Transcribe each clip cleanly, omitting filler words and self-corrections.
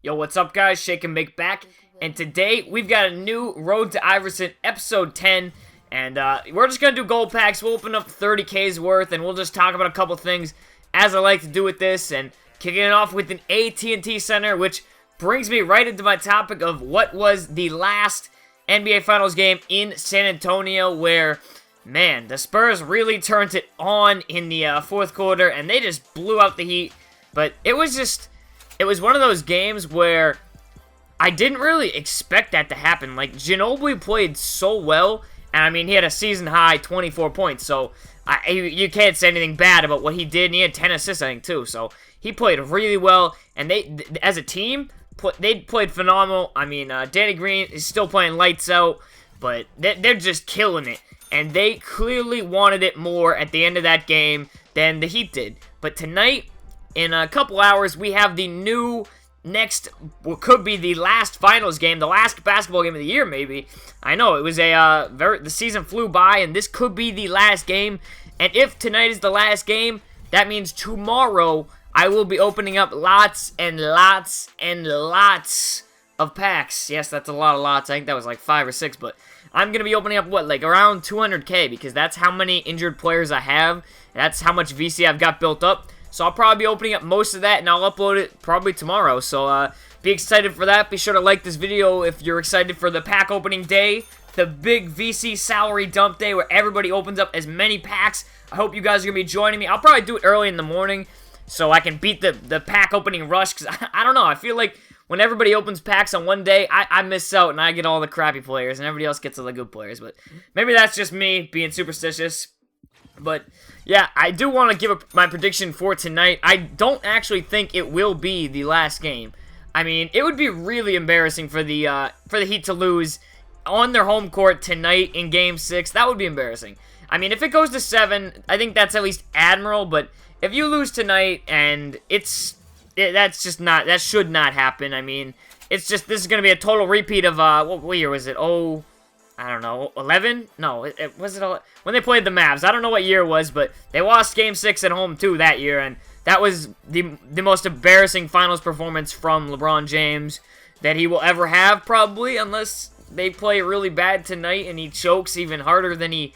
Yo, what's up, guys? Shake and Bake back, and today we've got a new Road to Iverson episode 10, and we're just gonna do gold packs. We'll open up 30K's worth, and we'll just talk about a couple things as I like to do with this, and kicking it off with an AT&T Center, which brings me right into my topic of what was the last NBA Finals game in San Antonio, where, man, the Spurs really turned it on in the fourth quarter, and they just blew out the Heat. But it was one of those games where I didn't really expect that to happen. Like, Ginobili played so well, and I mean, he had a season-high 24 points, so you can't say anything bad about what he did, and he had 10 assists, I think, too. So he played really well, and they, as a team, they played phenomenal. I mean, Danny Green is still playing lights out, but they're just killing it, and they clearly wanted it more at the end of that game than the Heat did. But tonight, in a couple hours, we have the new what could be the last finals game, the last basketball game of the year, maybe. I know, it was the season flew by, and this could be the last game. And if tonight is the last game, that means tomorrow I will be opening up lots and lots and lots of packs. Yes, that's a lot of lots. I think that was like 5 or 6, but I'm going to be opening up, like around 200K, because that's how many injured players I have. That's how much VC I've got built up. So I'll probably be opening up most of that, and I'll upload it probably tomorrow. So be excited for that. Be sure to like this video if you're excited for the pack opening day, the big VC salary dump day where everybody opens up as many packs. I hope you guys are going to be joining me. I'll probably do it early in the morning so I can beat the pack opening rush, because I don't know. I feel like when everybody opens packs on one day, I miss out, and I get all the crappy players, and everybody else gets all the good players. But maybe that's just me being superstitious. But yeah, I do want to give my prediction for tonight. I don't actually think it will be the last game. I mean, it would be really embarrassing for the Heat to lose on their home court tonight in Game 6. That would be embarrassing. I mean, if it goes to 7, I think that's at least admirable. But if you lose tonight, and that should not happen. I mean, this is going to be a total repeat of what year was it? Oh, I don't know, 11? No, was it when they played the Mavs? I don't know what year it was, but they lost Game 6 at home, too, that year, and that was the most embarrassing finals performance from LeBron James that he will ever have, probably, unless they play really bad tonight and he chokes even harder than he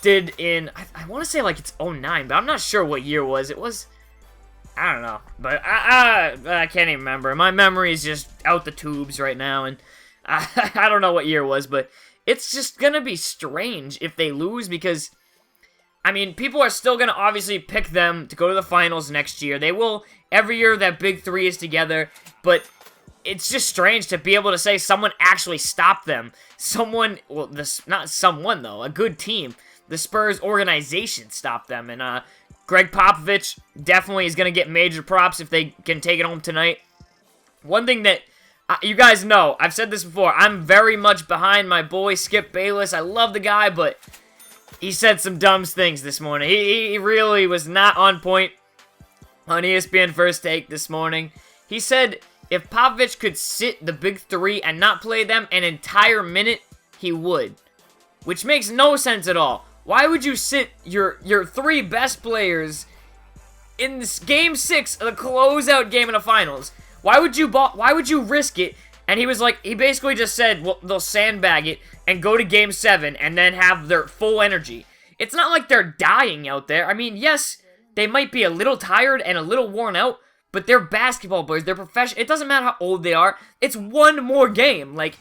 did in, I want to say, like, it's 09, but I'm not sure what year it was. It was, I don't know, but I can't even remember. My memory is just out the tubes right now, and I don't know what year it was, but it's just going to be strange if they lose, because, I mean, people are still going to obviously pick them to go to the finals next year. They will every year that big three is together, but it's just strange to be able to say someone actually stopped them. Not someone, though, a good team. The Spurs organization stopped them, and Greg Popovich definitely is going to get major props if they can take it home tonight. One thing that you guys know, I've said this before, I'm very much behind my boy Skip Bayless. I love the guy, but he said some dumb things this morning. He really was not on point on ESPN First Take this morning. He said if Popovich could sit the big three and not play them an entire minute, he would. Which makes no sense at all. Why would you sit your 3 best players in this Game 6 of the closeout game in the finals? Why would you risk it? And he basically just said, well, they'll sandbag it and go to Game 7 and then have their full energy. It's not like they're dying out there. I mean, yes, they might be a little tired and a little worn out, but they're basketball players. They're professional. It doesn't matter how old they are. It's one more game. Like,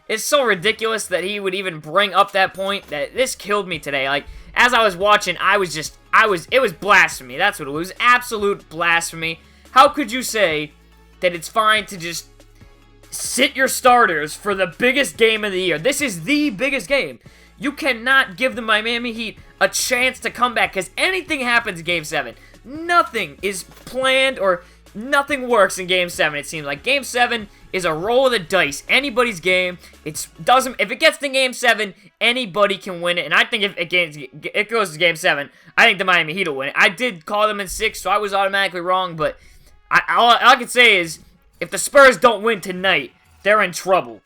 it's so ridiculous that he would even bring up that point. That this killed me today. Like, as I was watching, it was blasphemy. That's what it was. Absolute blasphemy. How could you say that it's fine to just sit your starters for the biggest game of the year? This is the biggest game. You cannot give the Miami Heat a chance to come back, because anything happens in Game 7. Nothing is planned, or nothing works in Game 7, it seems like. Game 7 is a roll of the dice. Anybody's game. If it gets to Game 7, anybody can win it. And I think if it goes to Game 7, I think the Miami Heat will win it. I did call them in 6, so I was automatically wrong, but all I can say is, if the Spurs don't win tonight, they're in trouble.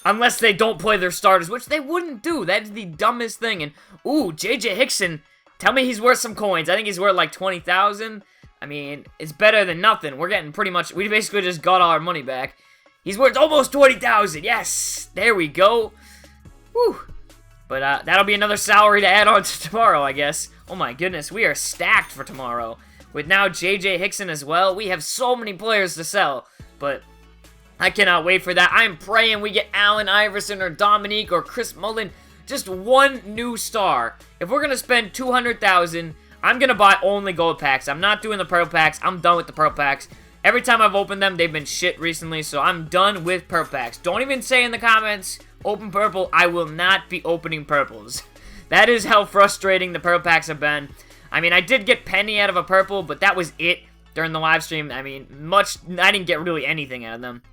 Unless they don't play their starters, which they wouldn't do. That is the dumbest thing. And, ooh, J.J. Hickson, tell me he's worth some coins. I think he's worth like 20,000. I mean, it's better than nothing. We're getting pretty much, we basically just got all our money back. He's worth almost 20,000. Yes, there we go. Whew. But that'll be another salary to add on to tomorrow, I guess. Oh my goodness, we are stacked for tomorrow. With now J.J. Hickson as well, we have so many players to sell. But I cannot wait for that. I'm praying we get Allen Iverson or Dominique or Chris Mullin. Just one new star. If we're going to spend 200,000, I'm going to buy only gold packs. I'm not doing the purple packs. I'm done with the purple packs. Every time I've opened them, they've been shit recently, so I'm done with purple packs. Don't even say in the comments, open purple. I will not be opening purples. That is how frustrating the purple packs have been. I mean, I did get Penny out of a purple, but that was it during the live stream. I mean, I didn't get really anything out of them.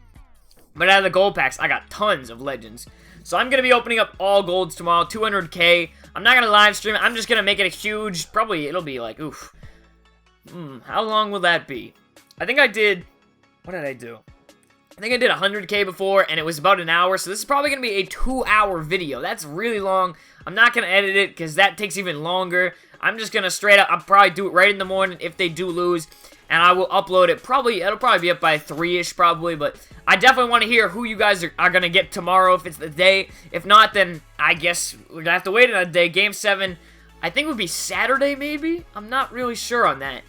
But out of the gold packs, I got tons of legends. So I'm going to be opening up all golds tomorrow, 200k. I'm not going to live stream. I'm just going to make it a huge, probably it'll be like, oof. How long will that be? I think I did, what did I do? I think I did 100k before, and it was about an hour, so this is probably going to be a 2-hour video. That's really long. I'm not going to edit it, because that takes even longer. I'm just going to straight up, I'll probably do it right in the morning if they do lose, and I will upload it it'll probably be up by 3-ish probably, but I definitely want to hear who you guys are going to get tomorrow if it's the day. If not, then I guess we're going to have to wait another day. Game 7, I think would be Saturday maybe? I'm not really sure on that.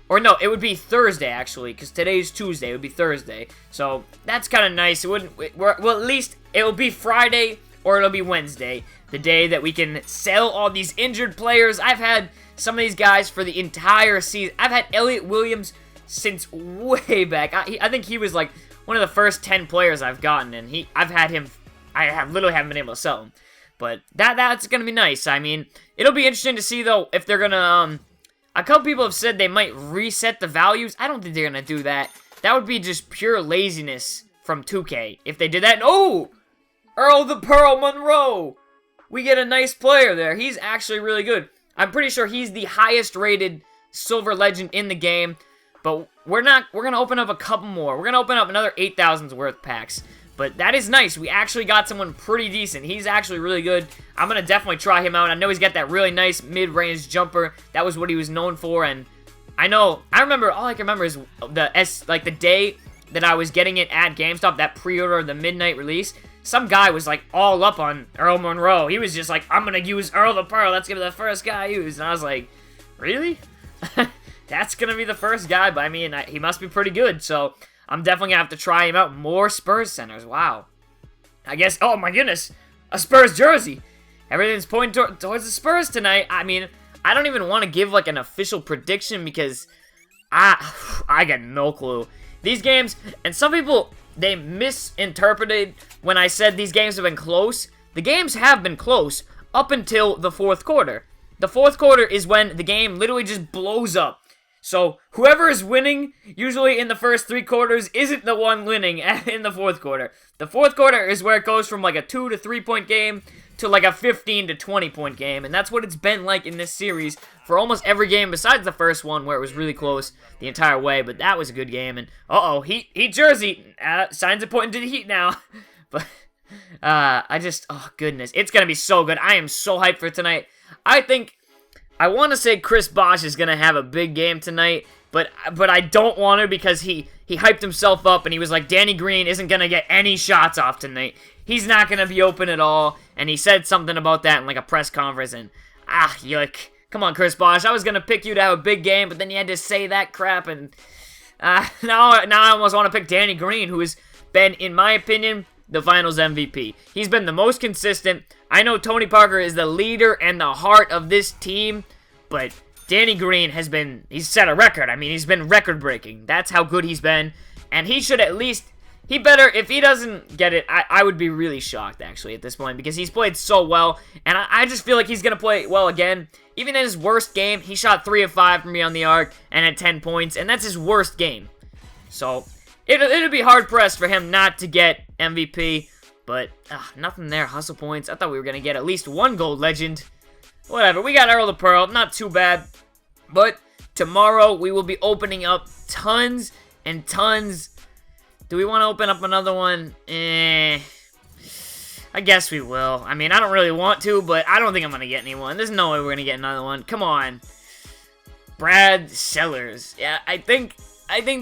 Or no, it would be Thursday, actually, because today's Tuesday. It would be Thursday. So, that's kind of nice. It wouldn't, well, at least it will be Friday or it'll be Wednesday. The day that we can sell all these injured players. I've had some of these guys for the entire season. I've had Elliott Williams since way back. I think he was like one of the first 10 players I've gotten. And I literally haven't been able to sell him. But that's going to be nice. I mean, it'll be interesting to see, though, if they're going to, a couple people have said they might reset the values. I don't think they're going to do that. That would be just pure laziness from 2K. If they did that, oh! Earl the Pearl Monroe! We get a nice player there. He's actually really good. I'm pretty sure he's the highest rated silver legend in the game. But we're going to open up a couple more. We're going to open up another 8,000's worth packs. But that is nice. We actually got someone pretty decent. He's actually really good. I'm going to definitely try him out. I know he's got that really nice mid-range jumper. That was what he was known for. And I remember, all I can remember is the day that I was getting it at GameStop, that pre-order, the midnight release. Some guy was like all up on Earl Monroe. He was just like, I'm going to use Earl the Pearl. That's going to be the first guy I use. And I was like, really? That's going to be the first guy. But I mean, he must be pretty good. So I'm definitely going to have to try him out. More Spurs centers. Wow. I guess, oh my goodness. A Spurs jersey. Everything's pointing towards the Spurs tonight. I mean, I don't even want to give like an official prediction because I got no clue. These games, and some people, they misinterpreted when I said these games have been close. The games have been close up until the fourth quarter. The fourth quarter is when the game literally just blows up. So, whoever is winning, usually in the first 3 quarters, isn't the one winning in the fourth quarter. The fourth quarter is where it goes from like a 2 to 3 point game to like a 15 to 20 point game. And that's what it's been like in this series for almost every game besides the first one where it was really close the entire way. But that was a good game. And, Heat jersey. Signs are pointing to the Heat now. But, oh goodness. It's going to be so good. I am so hyped for tonight. I want to say Chris Bosh is going to have a big game tonight, but I don't want to because he hyped himself up and he was like, Danny Green isn't going to get any shots off tonight. He's not going to be open at all, and he said something about that in like a press conference, and yuck. Come on, Chris Bosh. I was going to pick you to have a big game, but then you had to say that crap, and now I almost want to pick Danny Green, who has been, in my opinion, the Finals MVP. He's been the most consistent. I know Tony Parker is the leader and the heart of this team, but Danny Green he's set a record. I mean, he's been record-breaking. That's how good he's been, and he should at least, if he doesn't get it, I would be really shocked, actually, at this point, because he's played so well, and I just feel like he's going to play well again. Even in his worst game, he shot 3 of 5 from beyond the arc and had 10 points, and that's his worst game. So, it'll be hard-pressed for him not to get MVP, but nothing there. Hustle points. I thought we were going to get at least 1 gold legend. Whatever. We got Earl the Pearl. Not too bad. But tomorrow we will be opening up tons and tons. Do we want to open up another one? I guess we will. I mean, I don't really want to, but I don't think I'm going to get anyone. There's no way we're going to get another one. Come on. Brad Sellers. Yeah, I think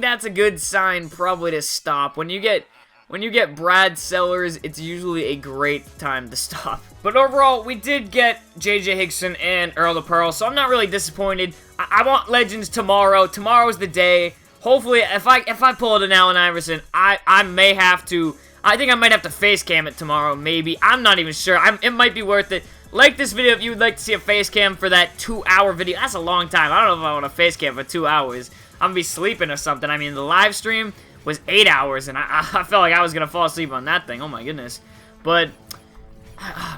that's a good sign probably to stop. When you get Brad Sellers, it's usually a great time to stop. But overall, we did get J.J. Hickson and Earl the Pearl, so I'm not really disappointed. I want Legends tomorrow. Tomorrow's the day. Hopefully, if I pull it an Allen Iverson, I may have to. I think I might have to face cam it tomorrow, maybe. I'm not even sure. It might be worth it. Like this video if you would like to see a face cam for that 2-hour video. That's a long time. I don't know if I want a face cam for 2 hours. I'm gonna be sleeping or something. I mean, the live stream was 8 hours, and I felt like I was gonna fall asleep on that thing. Oh my goodness. But,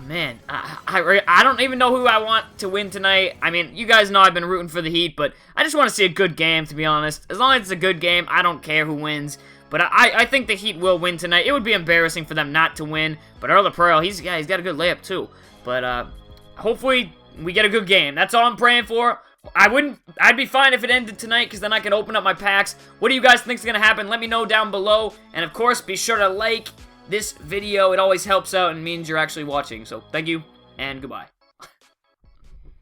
man, I don't even know who I want to win tonight. I mean, you guys know I've been rooting for the Heat, but I just want to see a good game, to be honest. As long as it's a good game, I don't care who wins. But I think the Heat will win tonight. It would be embarrassing for them not to win. But Earl the Pearl, he's got a good layup too. But hopefully we get a good game. That's all I'm praying for. I'd be fine if it ended tonight, because then I can open up my packs. What do you guys think is going to happen? Let me know down below. And of course, be sure to like this video. It always helps out and means you're actually watching. So thank you, and goodbye.